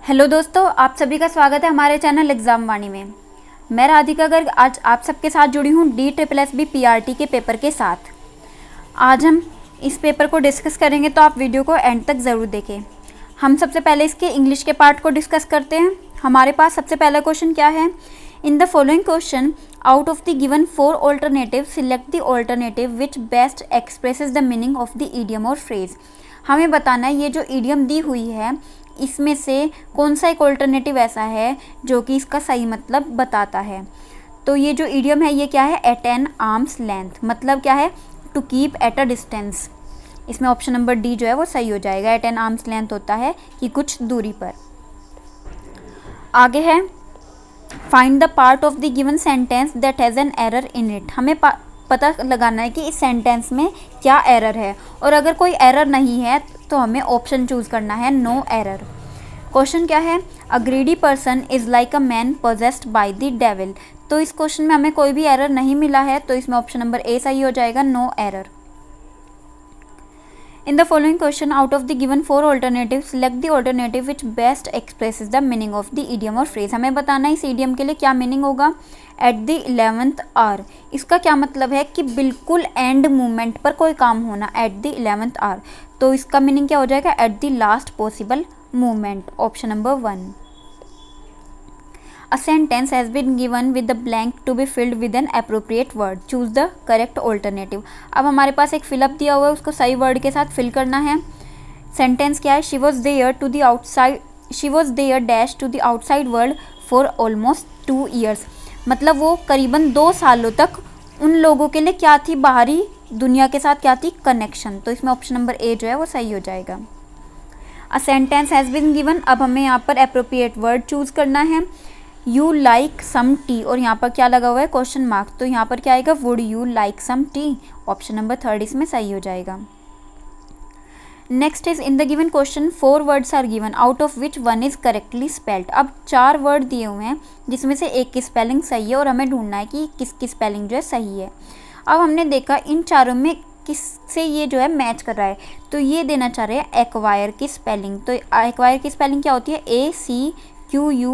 Hello दोस्तों, आप सभी का स्वागत है हमारे चैनल एग्जाम वाणी में। मैं राधिका गर्ग आज आप सबके साथ जुड़ी हूँ DSSB PRT के पेपर के साथ। आज हम इस पेपर को डिस्कस करेंगे, तो आप वीडियो को एंड तक ज़रूर देखें। हम सबसे पहले इसके इंग्लिश के पार्ट को डिस्कस करते हैं। हमारे पास सबसे पहला क्वेश्चन क्या है। इन the following question out of the given 4 alternative select the alternative which best expresses the meaning of the idiom और फ्रेज। हमें बताना है ये जो ईडियम दी हुई है इसमें से कौन सा एक ऑल्टरनेटिव ऐसा है जो कि इसका सही मतलब बताता है। तो ये जो ईडियम है ये क्या है, एट एन आर्म्स लेंथ, मतलब क्या है, to keep at a distance. इसमें ऑप्शन नंबर डी जो है वो सही हो जाएगा। एट एन आर्म्स लेंथ होता है कि कुछ दूरी पर। आगे है find the part of the given sentence that has an error in it. हमें पता लगाना है कि इस सेंटेंस में क्या एरर है, और अगर कोई एरर नहीं है तो हमें ऑप्शन चूज़ करना है नो एरर। क्वेश्चन क्या है, a greedy person is like a man possessed by the devil. तो इस क्वेश्चन में हमें कोई भी एरर नहीं मिला है, तो इसमें ऑप्शन नंबर ए सही हो जाएगा, no error. In the following question out of the given 4 alternative select the alternative which best expresses the meaning of the idiom और फ्रेज। हमें बताना है इस ईडियम के लिए क्या मीनिंग होगा। एट द 11th आवर, इसका क्या मतलब है कि बिल्कुल एंड मोमेंट पर कोई काम होना, एट द 11th आवर। तो इसका मीनिंग क्या हो जाएगा, at the last possible moment, option number 1। A sentence has been given with the blank to be filled with an appropriate word. Choose the correct alternative. अब हमारे पास एक fill up दिया हुआ है, उसको सही वर्ड के साथ फिल करना है। सेंटेंस क्या है, she was there to the outside, she was there dash to the outside world for almost 2 years. मतलब वो करीबन 2 सालों तक उन लोगों के लिए क्या थी, बाहरी दुनिया के साथ क्या थी, कनेक्शन। तो इसमें ऑप्शन नंबर ए जो है वो सही हो जाएगा। A sentence has been given, अब हमें यहाँ पर अप्रोप्रिएट वर्ड चूज़ करना है। यू लाइक सम टी, और यहाँ पर क्या लगा हुआ है, क्वेश्चन मार्क। तो यहाँ पर क्या आएगा, would you like some tea, option number 3 इसमें सही हो जाएगा। Next is in the given question 4 words are given out of which 1 is correctly spelled. अब 4 वर्ड दिए हुए हैं जिसमें से एक की स्पेलिंग सही है, और हमें ढूंढना है कि किसकी स्पेलिंग जो है सही है। अब हमने देखा इन चारों में किससे ये जो है मैच कर रहा है, तो ये देना चाह रहे हैं एक्वायर की स्पेलिंग। तो एक्वायर की स्पेलिंग क्या होती है, ACQUIRE।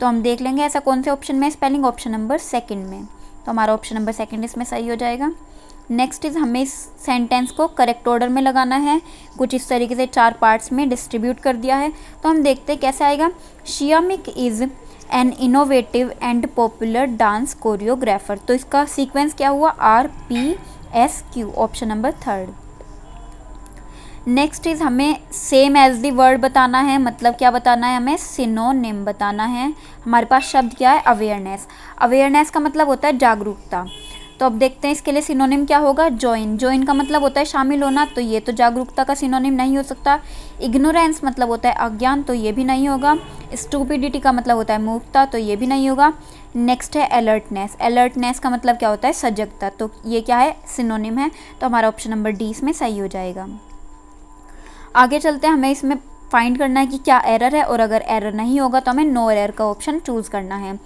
तो हम देख लेंगे ऐसा कौन से ऑप्शन में स्पेलिंग, ऑप्शन नंबर 2 में। तो हमारा ऑप्शन नंबर 2 इसमें सही हो जाएगा। नेक्स्ट इज हमें इस सेंटेंस को करेक्ट ऑर्डर में लगाना है। कुछ इस तरीके से 4 पार्ट्स में डिस्ट्रीब्यूट कर दिया है, तो हम देखते हैं कैसे आएगा। Shiamak is an innovative and popular dance choreographer. तो इसका सीक्वेंस क्या हुआ, RPSQ, option number 3। Next is हमें सेम एज दी वर्ड बताना है, मतलब क्या बताना है, हमें सिनोनिम बताना है। हमारे पास शब्द क्या है, अवेयरनेस। अवेयरनेस का मतलब होता है जागरूकता। तो अब देखते हैं इसके लिए सिनोनिम क्या होगा, जॉइन। जॉइन का मतलब होता है शामिल होना, तो ये तो जागरूकता का सिनोनिम नहीं हो सकता। इग्नोरेंस मतलब होता है अज्ञान, तो ये भी नहीं होगा। स्टूपिडिटी का मतलब होता है मूर्खता, तो ये भी नहीं होगा। नेक्स्ट है अलर्टनेस। अलर्टनेस का मतलब क्या होता है, सजगता, तो ये क्या है, सिनोनिम है। तो हमारा ऑप्शन नंबर डी इसमें सही हो जाएगा। आगे चलते हैं, हमें इसमें फाइंड करना है कि क्या एरर है, और अगर एरर नहीं होगा तो हमें नो एरर का ऑप्शन चूज़ करना है।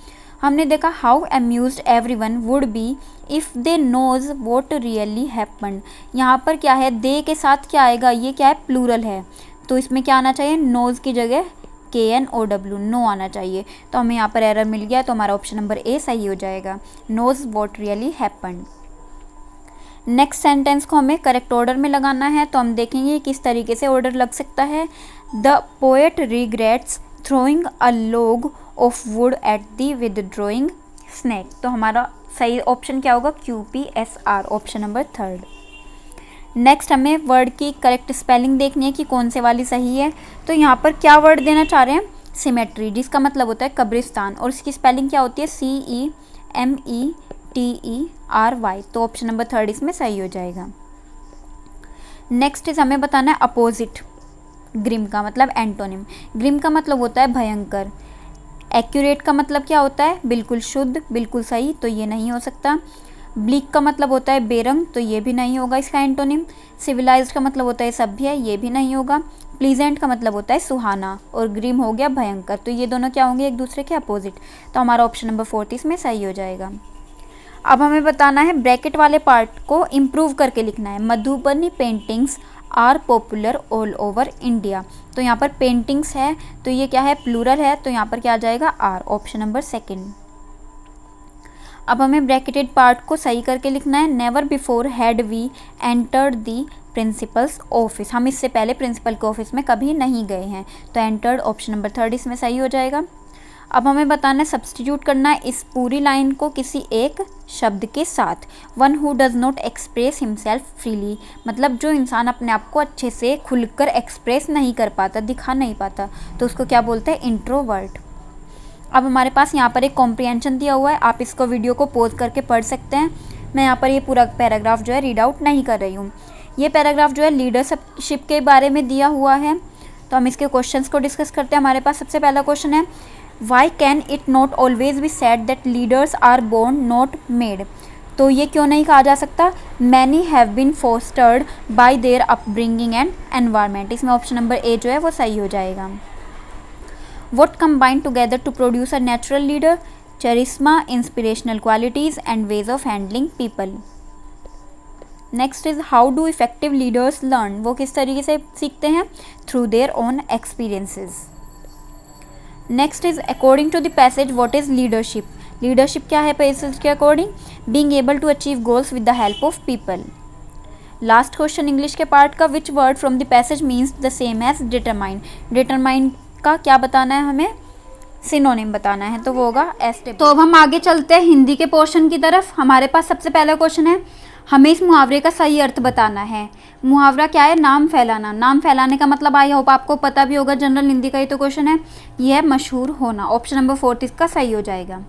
हमने देखा how amused everyone would be if they knows what really happened. यहाँ पर क्या है, दे के साथ क्या आएगा, ये क्या है, प्लूरल है, तो इसमें क्या आना चाहिए, नोज की जगह KNOW, नो आना चाहिए। तो हमें यहाँ पर एरर मिल गया, तो हमारा ऑप्शन नंबर ए सही हो जाएगा, knows what really happened. Next sentence को हमें करेक्ट ऑर्डर में लगाना है, तो हम देखेंगे किस तरीके से ऑर्डर लग सकता है। The poet regrets throwing a log of would at the withdrawing snake. तो हमारा सही ऑप्शन क्या होगा, QPSR, ऑप्शन नंबर 3। नेक्स्ट हमें वर्ड की करेक्ट स्पेलिंग देखनी है कि कौन से वाली सही है। तो यहाँ पर क्या वर्ड देना चाह रहे हैं, सिमेट्री, जिसका मतलब होता है कब्रिस्तान, और इसकी स्पेलिंग क्या होती है, CEMETRY। तो ऑप्शन नंबर 3 इसमें सही हो जाएगा। नेक्स्ट इज हमें बताना है अपोजिट। ग्रिम का मतलब एंटोनिम। ग्रिम का मतलब होता है भयंकर। एक्यूरेट का मतलब क्या होता है, बिल्कुल शुद्ध, बिल्कुल सही, तो ये नहीं हो सकता। ब्लीक का मतलब होता है बेरंग, तो ये भी नहीं होगा इसका एंटोनिम। सिविलाइज्ड का मतलब होता है सभ्य, ये भी नहीं होगा। प्लीजेंट का मतलब होता है सुहाना, और ग्रिम हो गया भयंकर, तो ये दोनों क्या होंगे, एक दूसरे के अपोजिट। तो हमारा ऑप्शन नंबर 4 इसमें सही हो जाएगा। अब हमें बताना है ब्रैकेट वाले पार्ट को इम्प्रूव करके लिखना है। Madhubani paintings are popular all over India. तो यहाँ पर पेंटिंग्स है तो ये क्या है, प्लूरल है, तो यहाँ पर क्या आ जाएगा, आर, ऑप्शन नंबर सेकंड। अब हमें ब्रैकेटेड पार्ट को सही करके लिखना है। Never before had we entered the principal's office, हम इससे पहले प्रिंसिपल के ऑफिस में कभी नहीं गए हैं, तो एंटर्ड ऑप्शन नंबर थर्ड इसमें सही हो जाएगा। अब हमें बताना है, सब्स्टिट्यूट करना है इस पूरी लाइन को किसी एक शब्द के साथ। One who does not express himself freely, मतलब जो इंसान अपने आप को अच्छे से खुलकर एक्सप्रेस नहीं कर पाता, दिखा नहीं पाता, तो उसको क्या बोलते हैं, इंट्रोवर्ट। अब हमारे पास यहाँ पर एक कॉम्प्रिहेंशन दिया हुआ है, आप इसको वीडियो को पॉज करके पढ़ सकते हैं। मैं यहाँ पर ये पूरा पैराग्राफ जो है रीड आउट नहीं कर रही हूँ। ये पैराग्राफ जो है लीडरशिप के बारे में दिया हुआ है, तो हम इसके क्वेश्चंस को डिस्कस करते हैं। हमारे पास सबसे पहला क्वेश्चन है, why can it not always be said that leaders are born not made, तो ये क्यों नहीं कहा जा सकता, many have been fostered by their upbringing and environment, इसमें ऑप्शन नंबर ए जो है वो सही हो जाएगा। What combine together to produce a natural leader? Charisma, inspirational qualities and ways of handling people. Next is how do effective leaders learn? वो किस तरीके से सीखते हैं? Through their own experiences. Next is according to the passage what is leadership? Leadership क्या है passage के according? Being able to achieve goals with the help of people. Last question English के part का which word from the passage means the same as determine? Determine का क्या बताना है, हमें सिनोनिम बताना है, तो वो होगा एस्टेब्लिश। तो अब हम आगे चलते हैं हिंदी के पोर्शन की तरफ। हमारे पास सबसे पहला क्वेश्चन है, हमें इस मुहावरे का सही अर्थ बताना है। मुहावरा क्या है, नाम फैलाना। नाम फैलाने का मतलब आई होप आपको पता भी होगा, जनरल हिंदी का ही तो क्वेश्चन है, यह है मशहूर होना, ऑप्शन नंबर फोर्थ इसका सही हो जाएगा।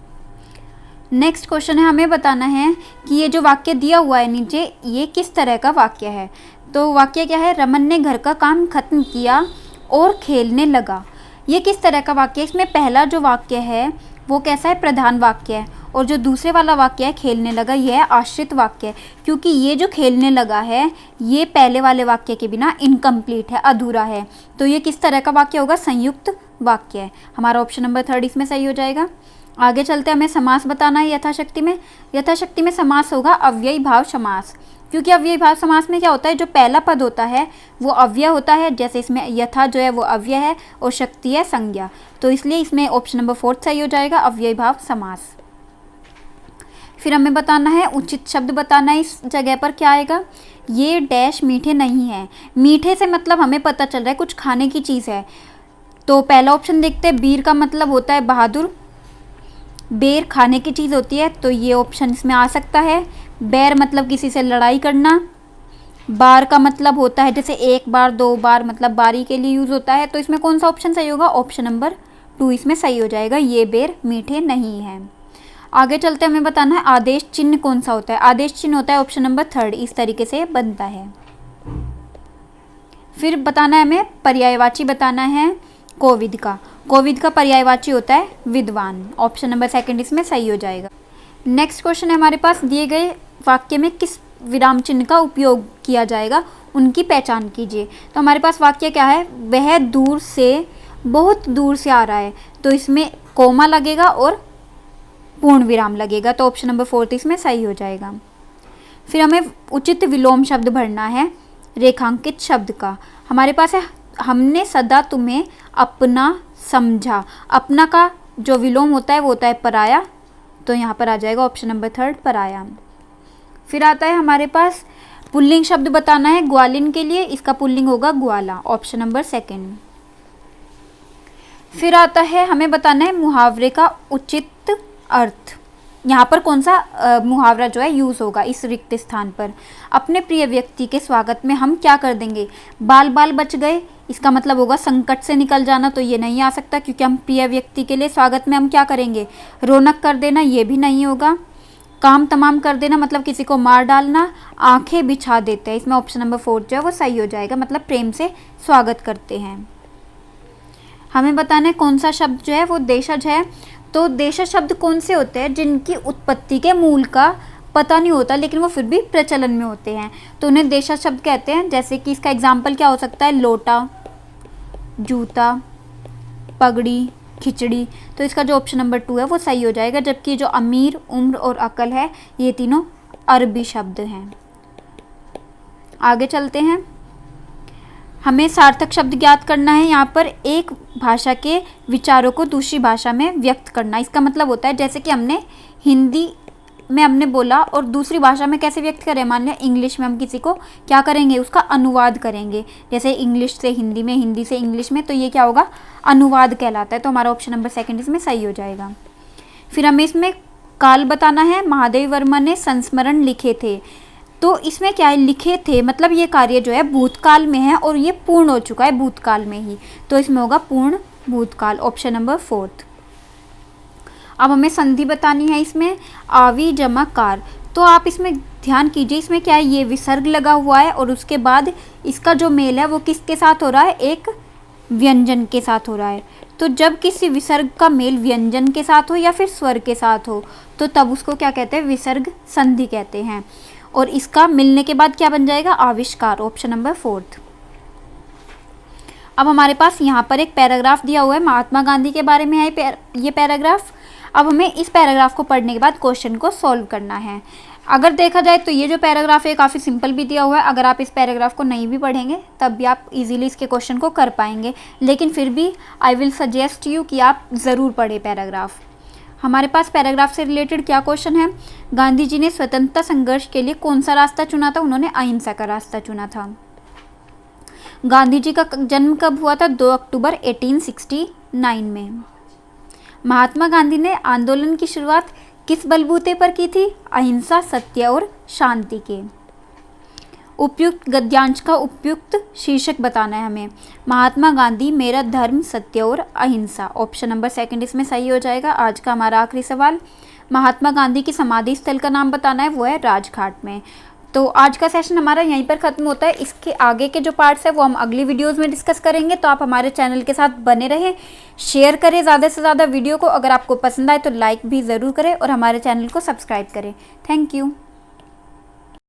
नेक्स्ट क्वेश्चन है, हमें बताना है कि ये जो वाक्य दिया हुआ है नीचे, ये किस तरह का वाक्य है। तो वाक्य क्या है, रमन ने घर का काम खत्म किया और खेलने लगा। ये किस तरह का वाक्य है, इसमें पहला जो वाक्य है वो कैसा है, प्रधान वाक्य है, और जो दूसरे वाला वाक्य है खेलने लगा, यह आश्रित वाक्य है, क्योंकि ये जो खेलने लगा है ये पहले वाले वाक्य के बिना इनकम्प्लीट है, अधूरा है, तो ये किस तरह का वाक्य होगा, संयुक्त वाक्य है। हमारा ऑप्शन नंबर थर्ड इसमें सही हो जाएगा। आगे चलते हमें समास बताना है यथाशक्ति में। यथाशक्ति में समास होगा अव्ययी भाव समास, क्योंकि अव्ययी भाव समास में क्या होता है, जो पहला पद होता है वो अव्यय होता है, जैसे इसमें यथा जो है वो अव्यय है और शक्ति है संज्ञा, तो इसलिए इसमें ऑप्शन नंबर फोर्थ सही हो जाएगा, अव्ययी भाव समास। फिर हमें बताना है, उचित शब्द बताना है, इस जगह पर क्या आएगा, ये डैश मीठे नहीं हैं। मीठे से मतलब हमें पता चल रहा है कुछ खाने की चीज़ है, तो पहला ऑप्शन देखते हैं, बीर का मतलब होता है बहादुर, बेर खाने की चीज़ होती है, तो ये ऑप्शन इसमें आ सकता है। बैर मतलब किसी से लड़ाई करना। बार का मतलब होता है जैसे एक बार, दो बार, मतलब बारी के लिए यूज़ होता है, तो इसमें कौन सा ऑप्शन सही होगा, ऑप्शन नंबर टू इसमें सही हो जाएगा, ये बेर मीठे नहीं हैं। आगे चलते हमें बताना है आदेश चिन्ह कौन सा होता है। आदेश चिन्ह होता है ऑप्शन नंबर थर्ड, इस तरीके से बनता है। फिर बताना है हमें पर्यायवाची बताना है कोविद का। कोविद का पर्यायवाची होता है विद्वान, ऑप्शन नंबर सेकंड इसमें सही हो जाएगा। नेक्स्ट क्वेश्चन है हमारे पास, दिए गए वाक्य में किस विराम चिन्ह का उपयोग किया जाएगा, उनकी पहचान कीजिए। तो हमारे पास वाक्य क्या है, वह दूर से, बहुत दूर से आ रहा है, तो इसमें कोमा लगेगा और पूर्ण विराम लगेगा, तो ऑप्शन नंबर फोर्थ इसमें सही हो जाएगा। फिर हमें उचित विलोम शब्द भरना है रेखांकित शब्द का। हमारे पास है, हमने सदा तुम्हें अपना समझा। अपना का जो विलोम होता है वो होता है पराया, तो यहाँ पर आ जाएगा ऑप्शन नंबर थर्ड पराया। फिर आता है हमारे पास पुल्लिंग शब्द बताना है ग्वालिन के लिए, इसका पुल्लिंग होगा ग्वाला, ऑप्शन नंबर सेकंड। फिर आता है हमें बताना है मुहावरे का उचित अर्थ। यहाँ पर कौन सा मुहावरा जो है यूज़ होगा इस रिक्त स्थान पर। अपने प्रिय व्यक्ति के स्वागत में हम क्या कर देंगे, बाल बाल बच गए, इसका मतलब होगा संकट से निकल जाना, तो ये नहीं आ सकता, क्योंकि हम प्रिय व्यक्ति के लिए स्वागत में हम क्या करेंगे, रौनक कर देना, ये भी नहीं होगा। काम तमाम कर देना मतलब किसी को मार डालना। आंखें बिछा देते हैं, इसमें ऑप्शन नंबर फोर्थ जो है वो सही हो जाएगा, मतलब प्रेम से स्वागत करते हैं। हमें बताना है कौन सा शब्द जो है वो देशज है। तो देशज शब्द कौन से होते हैं, जिनकी उत्पत्ति के मूल का पता नहीं होता लेकिन वो फिर भी प्रचलन में होते हैं, तो उन्हें देशज शब्द कहते हैं। जैसे कि इसका एग्जाम्पल क्या हो सकता है, लोटा, जूता, पगड़ी, खिचड़ी, तो इसका जो ऑप्शन नंबर टू है वो सही हो जाएगा। जबकि जो अमीर, उम्र और अकल है ये तीनों अरबी शब्द हैं। आगे चलते हैं। हमें सार्थक शब्द ज्ञात करना है। यहाँ पर एक भाषा के विचारों को दूसरी भाषा में व्यक्त करना। इसका मतलब होता है जैसे कि हमने हिंदी में हमने बोला और दूसरी भाषा में कैसे व्यक्त करें। मान लिया इंग्लिश में हम किसी को क्या करेंगे, उसका अनुवाद करेंगे, जैसे इंग्लिश से हिंदी में, हिंदी से इंग्लिश में, तो ये क्या होगा, अनुवाद कहलाता है। तो हमारा ऑप्शन नंबर 2 इसमें सही हो जाएगा। फिर हमें इसमें काल बताना है। महादेवी वर्मा ने संस्मरण लिखे थे, तो इसमें क्या है, लिखे थे मतलब ये कार्य जो है भूतकाल में है और ये पूर्ण हो चुका है भूतकाल में ही, तो इसमें होगा पूर्ण भूतकाल, ऑप्शन नंबर 4। अब हमें संधि बतानी है इसमें आवि जमा कार। तो आप इसमें ध्यान कीजिए, इसमें क्या है, ये विसर्ग लगा हुआ है और उसके बाद इसका जो मेल है वो किसके साथ हो रहा है, एक व्यंजन के साथ हो रहा है। तो जब किसी विसर्ग का मेल व्यंजन के साथ हो या फिर स्वर के साथ हो तो तब उसको क्या कहते हैं, विसर्ग संधि कहते हैं। और इसका मिलने के बाद क्या बन जाएगा, आविष्कार, ऑप्शन नंबर 4। अब हमारे पास यहाँ पर एक पैराग्राफ दिया हुआ है, महात्मा गांधी के बारे में है ये पैराग्राफ। अब हमें इस पैराग्राफ को पढ़ने के बाद क्वेश्चन को सॉल्व करना है। अगर देखा जाए तो ये जो पैराग्राफ है काफ़ी सिंपल भी दिया हुआ है। अगर आप इस पैराग्राफ को नहीं भी पढ़ेंगे तब भी आप इजीली इसके क्वेश्चन को कर पाएंगे, लेकिन फिर भी आई विल सजेस्ट यू कि आप ज़रूर पढ़ें पैराग्राफ। हमारे पास पैराग्राफ से रिलेटेड क्या क्वेश्चन है, गांधी जी ने स्वतंत्रता संघर्ष के लिए कौन सा रास्ता चुना था, उन्होंने अहिंसा का रास्ता चुना था। गांधी जी का जन्म कब हुआ था, 2 अक्टूबर 1869 में। महात्मा गांधी ने आंदोलन की शुरुआत किस बलबूते पर की थी, अहिंसा, सत्य और शांति के। उपयुक्त गद्यांश का उपयुक्त शीर्षक बताना है हमें, महात्मा गांधी, मेरा धर्म, सत्य और अहिंसा, ऑप्शन नंबर 2 इसमें सही हो जाएगा। आज का हमारा आखिरी सवाल, महात्मा गांधी की समाधि स्थल का नाम बताना है, वो है राजघाट में। तो आज का सेशन हमारा यहीं पर ख़त्म होता है। इसके आगे के जो पार्ट्स है वो हम अगली वीडियोस में डिस्कस करेंगे, तो आप हमारे चैनल के साथ बने रहें, शेयर करें ज़्यादा से ज़्यादा वीडियो को। अगर आपको पसंद आए तो लाइक भी ज़रूर करें और हमारे चैनल को सब्सक्राइब करें। Thank you.